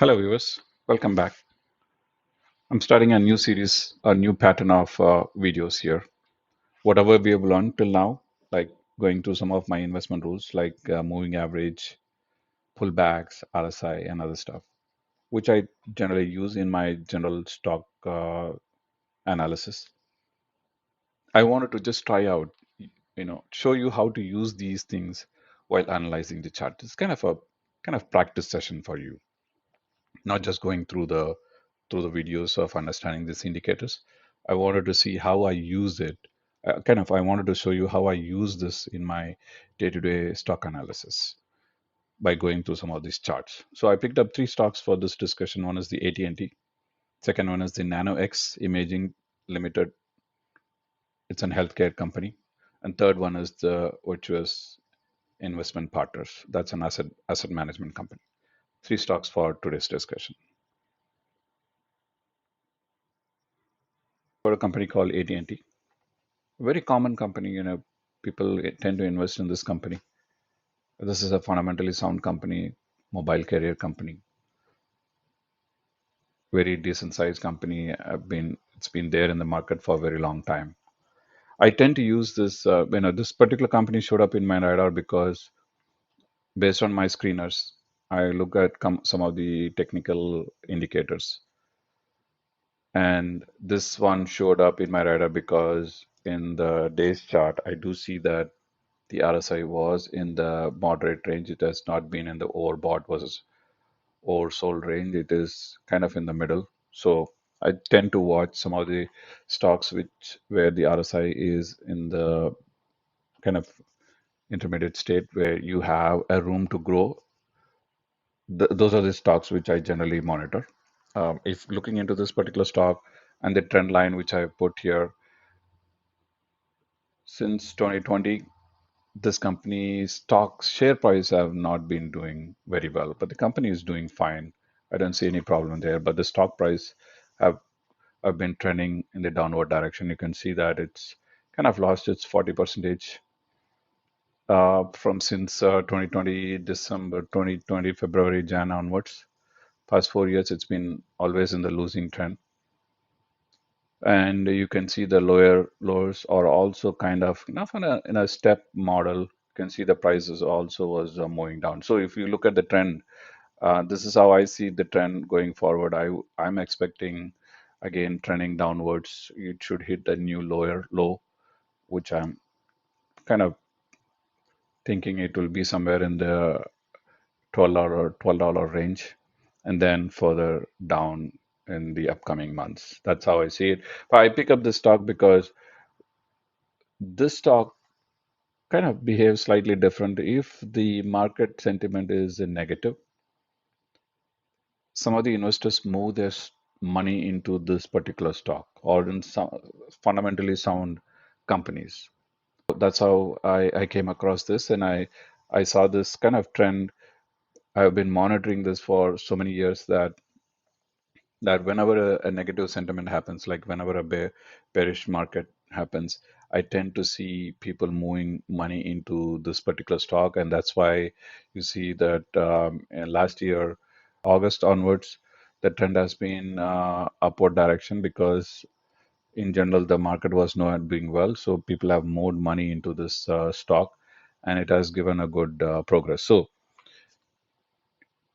Hello, viewers. Welcome back. I'm starting a new series, a new pattern of videos here. Whatever we have learned till now, like going through some of my investment rules, like moving average, pullbacks, RSI, and other stuff, which I generally use in my general stock analysis. I wanted to just try out, show you how to use these things while analyzing the chart. It's kind of practice session for you, not just going through the videos of understanding these indicators. I wanted to see how I use it. I wanted to show you how I use this in my day-to-day stock analysis by going through some of these charts. So I picked up three stocks for this discussion. One is the AT&T. Second one is the NANO-X Imaging Limited. It's an healthcare company. And third one is the VRTS Investment Partners. That's an asset management company. Three stocks for today's discussion. For a company called AT&T, a very common company. People tend to invest in this company. This is a fundamentally sound company, mobile carrier company, very decent sized company. It's been there in the market for a very long time. I tend to use this. This particular company showed up in my radar because based on my screeners, I look at some of the technical indicators, and this one showed up in my radar because in the days chart, I do see that the RSI was in the moderate range. It has not been in the overbought versus oversold range. It is kind of in the middle. So I tend to watch some of the stocks where the RSI is in the kind of intermediate state where you have a room to grow. Those are the stocks which I generally monitor. If looking into this particular stock and the trend line which I put here since 2020, this company's stock share price have not been doing very well, but the company is doing fine. I don't see any problem there, but the stock price have have been trending in the downward direction. You can see that it's kind of lost its 40 percentage from since 2020 December, 2020 February, Jan onwards. Past 4 years, it's been always in the losing trend. And you can see the lowers are also kind of enough in a step model. You can see the prices also was moving down. So if you look at the trend, this is how I see the trend going forward. I'm expecting again trending downwards. It should hit a new lower low, which I'm kind of thinking it will be somewhere in the $12 range, and then further down in the upcoming months. That's how I see it. But I pick up this stock because this stock kind of behaves slightly different. If the market sentiment is negative, some of the investors move their money into this particular stock or in some fundamentally sound companies. That's how I came across this, and I saw this kind of trend. I've been monitoring this for so many years that whenever a negative sentiment happens, like whenever a bearish market happens, I tend to see people moving money into this particular stock, and that's why you see that last year, August onwards, the trend has been upward direction because in general the market was not doing well, so people have moved money into this stock, and it has given a good progress. So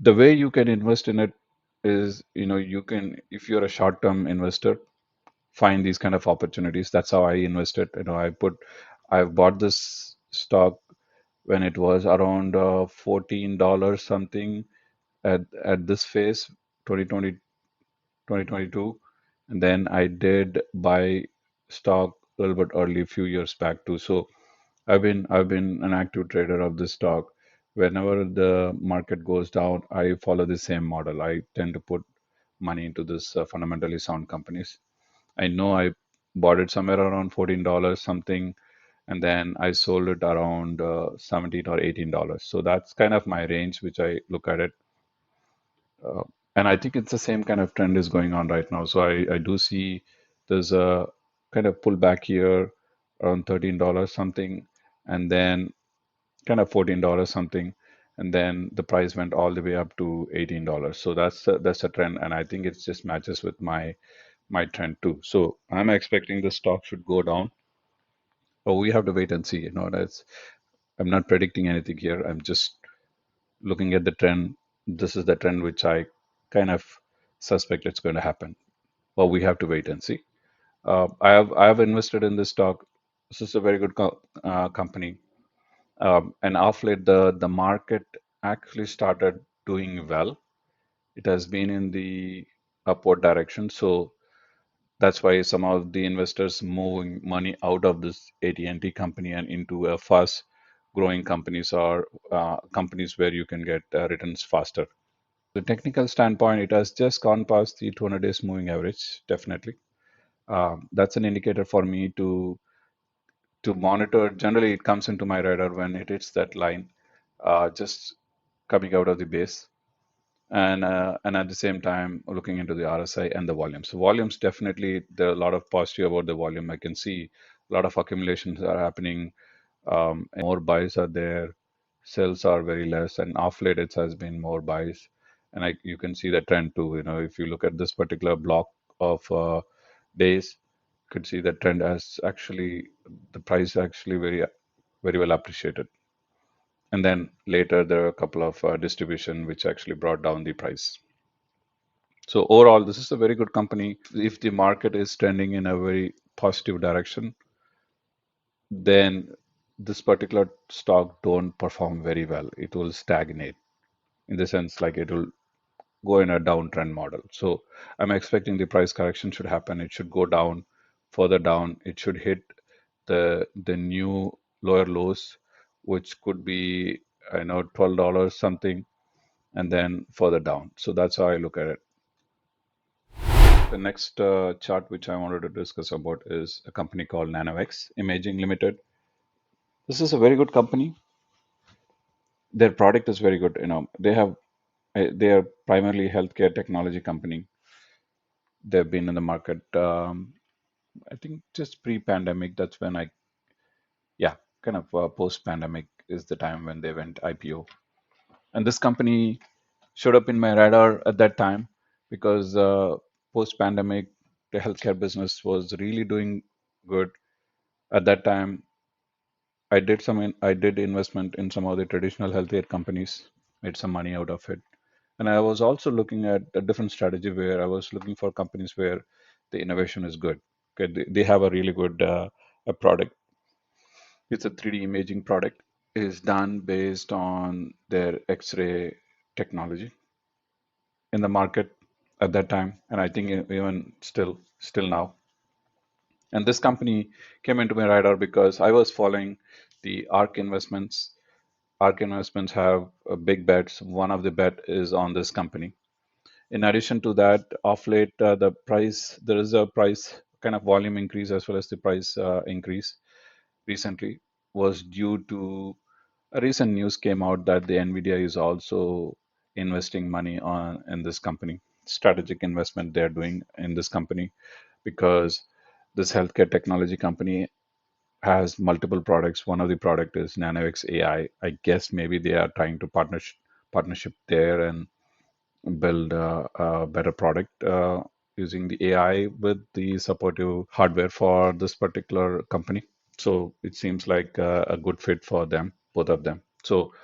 the way you can invest in it is, you can, if you're a short-term investor, find these kind of opportunities. That's how I invested. I've bought this stock when it was around $14 something at this phase, 2020, 2022. And then I did buy stock a little bit early, a few years back too. So I've been an active trader of this stock. Whenever the market goes down, I follow the same model. I tend to put money into this fundamentally sound companies. I know I bought it somewhere around $14 something, and then I sold it around 17 or $18. So that's kind of my range, which I look at it. Uh, and I think it's the same kind of trend is going on right now. So I do see there's a kind of pullback here around $13 something, and then kind of $14 something. and then the price went all the way up to $18. So that's a trend, and I think it just matches with my trend too. So I'm expecting the stock should go down, but we have to wait and see. That's I'm not predicting anything here. I'm just looking at the trend. This is the trend which I kind of suspect it's going to happen. But we have to wait and see. I have invested in this stock. This is a very good company. And off late, the market actually started doing well. It has been in the upward direction. So that's why some of the investors moving money out of this AT&T company and into a fast growing companies or companies where you can get returns faster. The technical standpoint, it has just gone past the 200 days moving average, definitely. That's an indicator for me to monitor. Generally, it comes into my radar when it hits that line, just coming out of the base, and at the same time looking into the RSI and the volumes. So volumes, definitely there are a lot of positive about the volume. I can see a lot of accumulations are happening. And more buys are there, sells are very less, and off late it has been more buys. And you can see the trend too. If you look at this particular block of days, you could see the trend as actually the price actually very well appreciated. And then later there are a couple of distribution which actually brought down the price. So overall, this is a very good company. If the market is trending in a very positive direction, then this particular stock don't perform very well. It will stagnate in the sense like it will go in a downtrend model. So I'm expecting the price correction should happen. It should go down, further down. It should hit the new lower lows, which could be $12 something, and then further down. So that's how I look at it. The next chart which I wanted to discuss about is a company called NANO-X Imaging Limited. This is a very good company. Their product is very good. They are primarily healthcare technology company. They've been in the market. I think just pre-pandemic. That's when yeah, kind of post-pandemic is the time when they went IPO. And this company showed up in my radar at that time because post-pandemic, the healthcare business was really doing good. At that time, I did investment in some of the traditional healthcare companies, made some money out of it. And I was also looking at a different strategy where I was looking for companies where the innovation is good. Okay, they have a really good a product. It's a 3D imaging product. It is done based on their X-ray technology in the market at that time, and I think even still now. And this company came into my radar because I was following the ARK investments. ARK investments have big bets. One of the bet is on this company. In addition to that, off late, there is a price kind of volume increase as well as the price increase recently was due to a recent news came out that the Nvidia is also investing money in this company. Strategic investment they're doing in this company because this healthcare technology company has multiple products. One of the product is NANO-X AI. I guess maybe they are trying to partnership there and build a better product using the AI with the supportive hardware for this particular company. So it seems like a good fit for them, both of them. So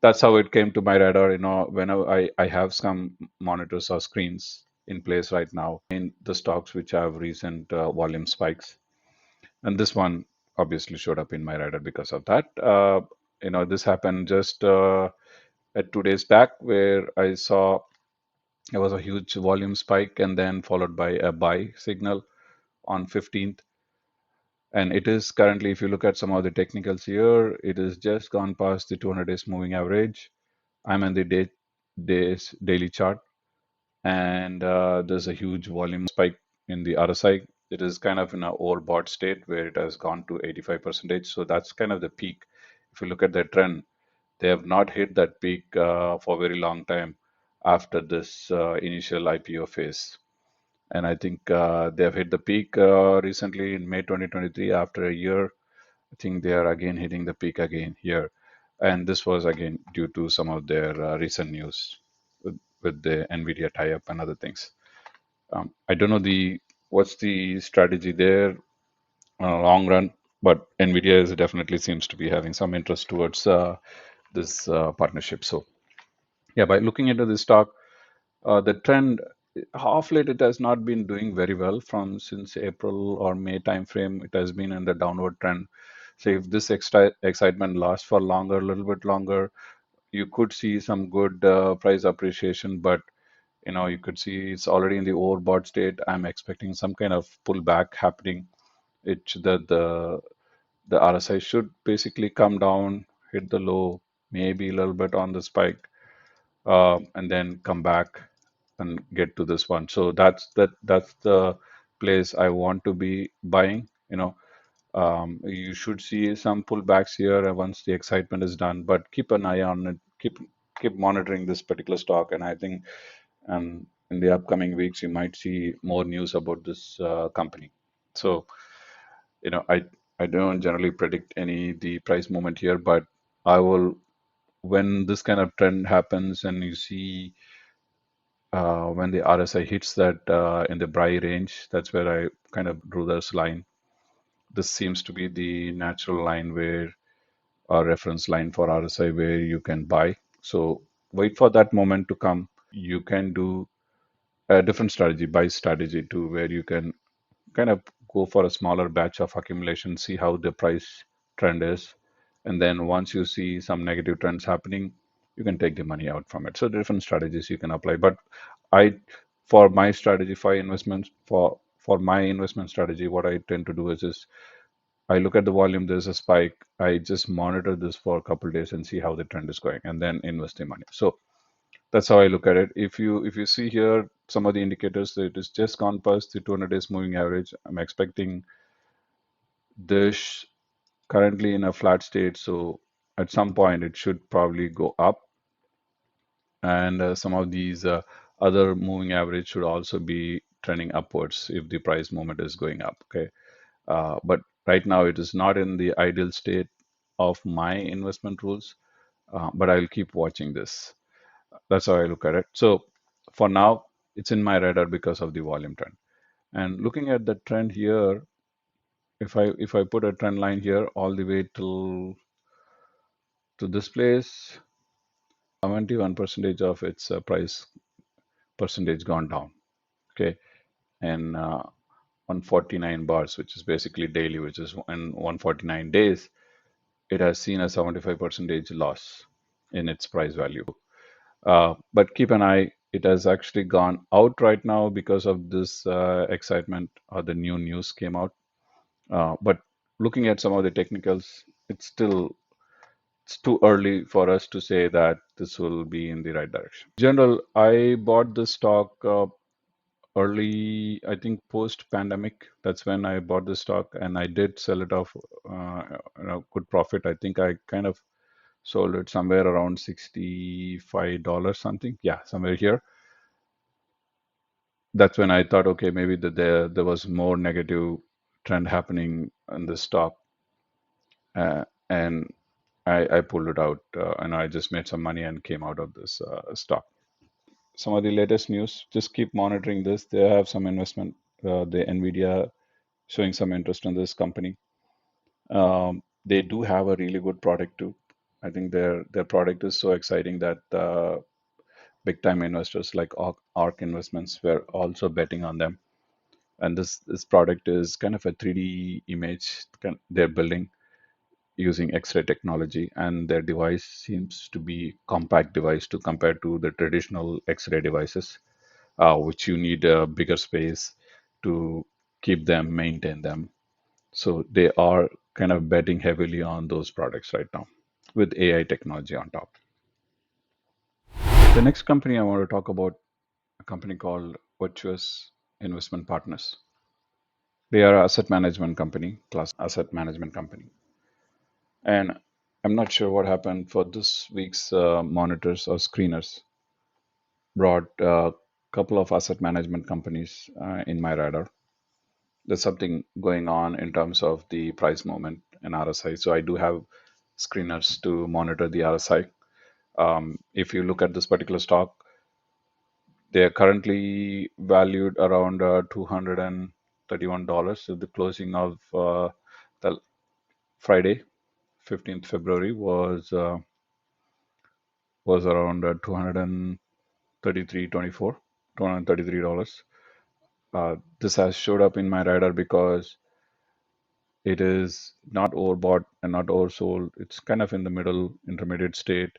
that's how it came to my radar. Whenever I have some monitors or screens in place right now in the stocks which have recent volume spikes, and this one obviously showed up in my radar because of that. This happened just at 2 days back where I saw there was a huge volume spike and then followed by a buy signal on 15th. And it is currently, if you look at some of the technicals here, it has just gone past the 200 days moving average. I'm in the daily chart, and there's a huge volume spike in the RSI. It is kind of in an overbought state where it has gone to 85%. So that's kind of the peak. If you look at the trend, they have not hit that peak for a very long time after this initial IPO phase. And I think they have hit the peak recently in May 2023 after a year. I think they are again hitting the peak again here. And this was again due to some of their recent news with the NVIDIA tie-up and other things. I don't know the what's the strategy there long run, but NVIDIA is definitely seems to be having some interest towards this partnership. So yeah, by looking into this stock, the trend half late it has not been doing very well from since April or May timeframe. It has been in the downward trend. So if this excitement lasts for longer, a little bit longer, you could see some good price appreciation. But you could see it's already in the overbought state. I'm expecting some kind of pullback happening. It the RSI should basically come down, hit the low, maybe a little bit on the spike, and then come back and get to this one. So that's the place I want to be buying. You should see some pullbacks here once the excitement is done, but keep an eye on it. Keep monitoring this particular stock, and I think in the upcoming weeks you might see more news about this company. So I don't generally predict any the price movement here, but I will when this kind of trend happens and you see when the RSI hits that in the buy range, that's where I kind of drew this line. This seems to be the natural line where a reference line for RSI where you can buy. So wait for that moment to come. You can do a different strategy, buy strategy too, where you can kind of go for a smaller batch of accumulation, see how the price trend is. And then once you see some negative trends happening, you can take the money out from it. So different strategies you can apply. But I, for my strategy, for my investment strategy, what I tend to do is I look at the volume, there's a spike. I just monitor this for a couple of days and see how the trend is going and then invest the money. So that's how I look at it. If you see here some of the indicators that it is just gone past the 200 days moving average, I'm expecting this currently in a flat state. So at some point it should probably go up, and some of these other moving average should also be trending upwards if the price movement is going up. Okay, but right now it is not in the ideal state of my investment rules, but I'll keep watching this. That's how I look at it. So for now, it's in my radar because of the volume trend. And looking at the trend here, if I put a trend line here all the way till to this place, 71 percentage of its price percentage gone down. Okay, and 149 bars, which is basically daily, which is in 149 days, it has seen a 75 percentage loss in its price value. But keep an eye, it has actually gone out right now because of this excitement or the new news came out. But looking at some of the technicals, it's too early for us to say that this will be in the right direction. In general, I bought this stock early, I think post pandemic. That's when I bought the stock, and I did sell it off good profit. I think I kind of sold it somewhere around $65 something. Yeah, somewhere here. That's when I thought, okay, maybe there was more negative trend happening in the stock, and I pulled it out, and I just made some money and came out of this stock. Some of the latest news, just keep monitoring this. They have some investment, the Nvidia showing some interest in this company. They do have a really good product too. I think their product is so exciting that big time investors like ARK Investments were also betting on them. And this product is kind of a 3D image they're building using X-ray technology, and their device seems to be compact device to compare to the traditional X-ray devices, which you need a bigger space to keep them, maintain them. So they are kind of betting heavily on those products right now with AI technology on top. The next company I want to talk about, a company called Virtuous Investment Partners. They are an asset management company, class asset management company. And I'm not sure what happened for this week's monitors or screeners. Brought a couple of asset management companies in my radar. There's something going on in terms of the price movement and RSI. So I do have screeners to monitor the RSI. If you look at this particular stock, they are currently valued around $231. So the closing of the Friday, 15th February, was around 233.24, $233. This has showed up in my radar because it is not overbought and not oversold. It's kind of in the middle, intermediate state,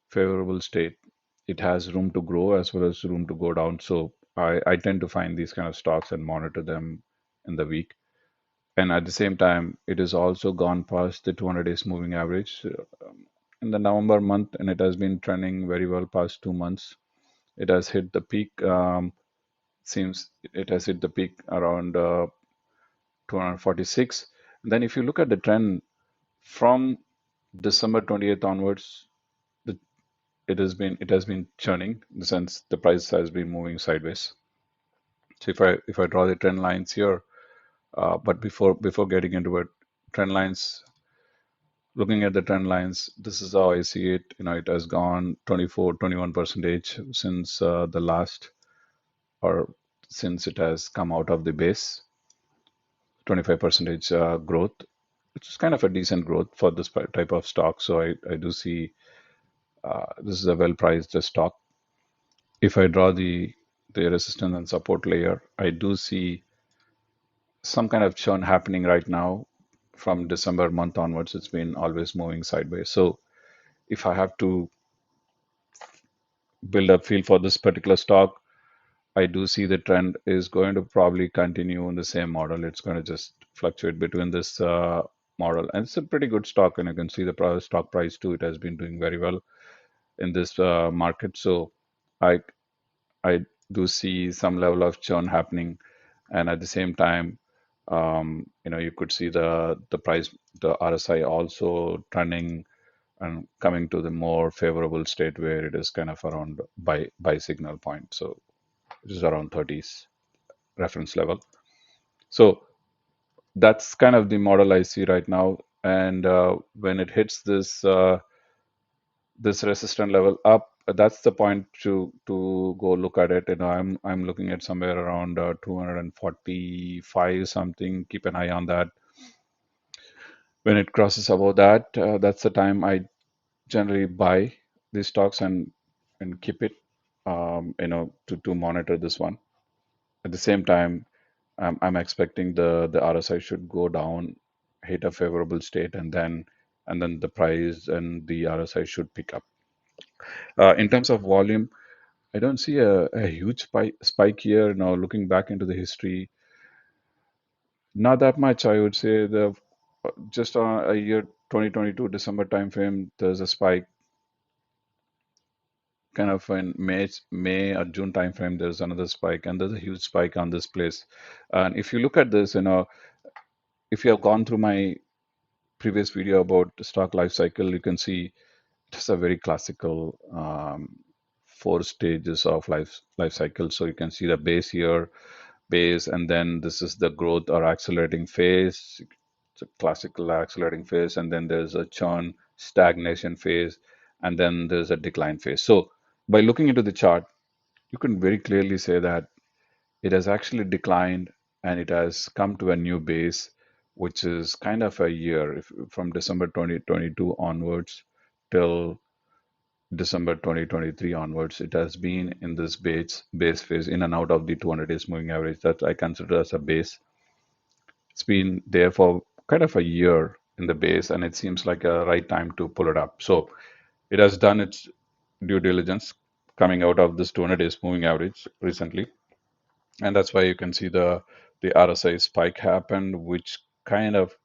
favorable state. It has room to grow as well as room to go down. So I tend to find these kind of stocks and monitor them in the week. And at the same time, it has also gone past the 200 days moving average in the November month, and it has been trending very well past 2 months. It has hit the peak. Seems it has hit the peak around 246. Then, if you look at the trend from December 28th onwards, the, it has been churning in the sense the price has been moving sideways. So if I draw the trend lines here, but before getting into it, trend lines, looking at the trend lines, this is how I see it. It has gone 24, 21 percentage since the last, or since it has come out of the base, 25 percentage growth, which is kind of a decent growth for this type of stock. So I do see this is a well priced stock. If I draw the resistance and support layer, I do see some kind of churn happening right now. From December month onwards, it's been always moving sideways. So if I have to build a feel for this particular stock, I do see the trend is going to probably continue in the same model. It's going to just fluctuate between this model, and it's a pretty good stock. And you can see the stock price too. It has been doing very well in this market. So I I do see some level of churn happening, and at the same time, you could see the price, the RSI also trending and coming to the more favorable state where it is kind of around buy signal point. So it is around 30s reference level. So that's kind of the model I see right now. And when it hits this resistance level up, that's the point to go look at it. I'm looking at somewhere around 245 something. Keep an eye on that. When it crosses above that, that's the time I generally buy these stocks and keep it, to monitor this one. At the same time, I'm expecting the RSI should go down, hit a favorable state, and then the price and the RSI should pick up. In terms of volume, I don't see a huge spike here. Now, looking back into the history, not that much. I would say the just on a year 2022 December timeframe, there's a spike. Kind of in May or June timeframe, there's another spike, and there's a huge spike on this place. And if you look at this, if you have gone through my previous video about the stock life cycle, you can see it's a very classical four stages of life cycle. So you can see the base here, base, and then this is the growth or accelerating phase. It's a classical accelerating phase, and then there's a churn stagnation phase, and then there's a decline phase. So by looking into the chart, you can very clearly say that it has actually declined and it has come to a new base, which is kind of a year from December 2022 onwards till December 2023 onwards. It has been in this base phase, in and out of the 200 days moving average that I consider as a base. It's been there for kind of a year in the base, and it seems like a right time to pull it up. So it has done its due diligence coming out of this 200 days moving average recently, and that's why you can see the RSI spike happened, which kind of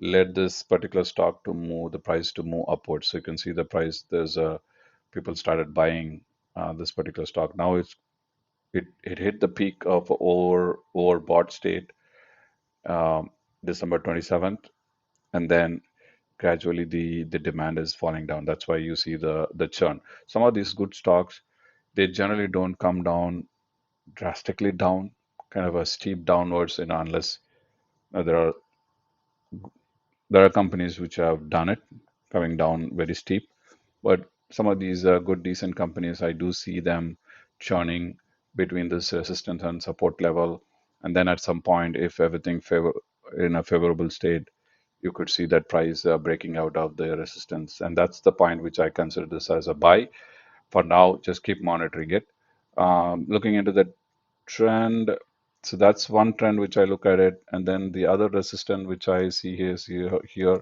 led this particular stock to move the price to move upwards. So you can see the price. There's a people started buying this particular stock. Now it hit the peak of overbought state, um, December 27th, and then gradually the demand is falling down. That's why you see the churn. Some of these good stocks, they generally don't come down drastically down, kind of a steep downwards, unless there are There are companies which have done it, coming down very steep, but some of these good, decent companies, I do see them churning between this resistance and support level. And then at some point, if everything in a favorable state, you could see that price breaking out of the resistance. And that's the point which I consider this as a buy. For now, just keep monitoring it. Looking into the trend, so that's one trend which I look at it. And then the other resistance which I see here.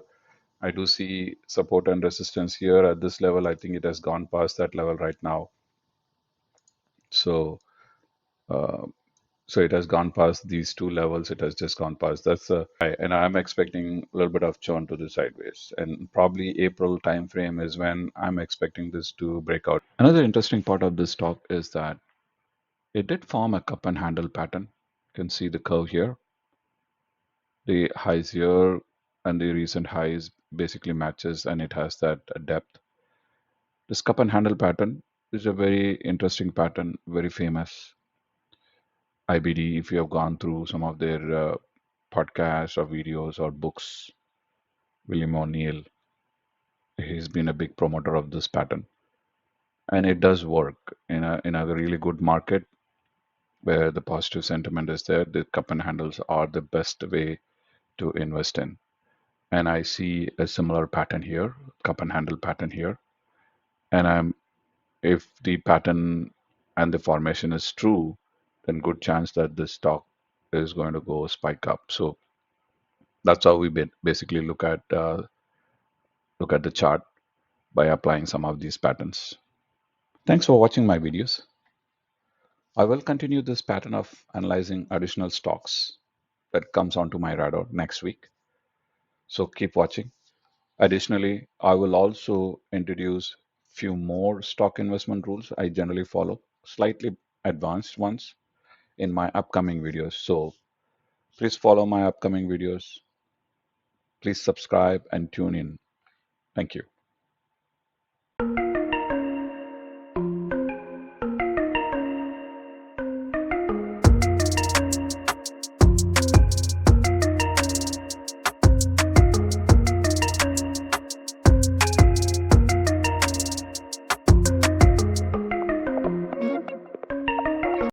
I do see support and resistance here at this level. I think it has gone past that level right now. So, uh, so it has gone past these two levels. It has just gone past. That's a buy, and I'm expecting a little bit of churn to the sideways. And probably April timeframe is when I'm expecting this to break out. Another interesting part of this stock is that it did form a cup and handle pattern. You can see the curve here. The highs here and the recent highs basically matches, and it has that depth. This cup and handle pattern is a very interesting pattern, very famous. IBD, if you have gone through some of their podcasts or videos or books, William O'Neill, he's been a big promoter of this pattern. And it does work in a really good market where the positive sentiment is there. The cup and handles are the best way to invest in. And I see a similar pattern here, cup and handle pattern here. And if the pattern and the formation is true, then good chance that this stock is going to go spike up. So that's how we basically look at the chart by applying some of these patterns. Thanks for watching my videos. I will continue this pattern of analyzing additional stocks that comes onto my radar next week. So keep watching. Additionally, I will also introduce few more stock investment rules I generally follow, slightly advanced ones in my upcoming videos. So please follow my upcoming videos. Please subscribe and tune in. Thank you.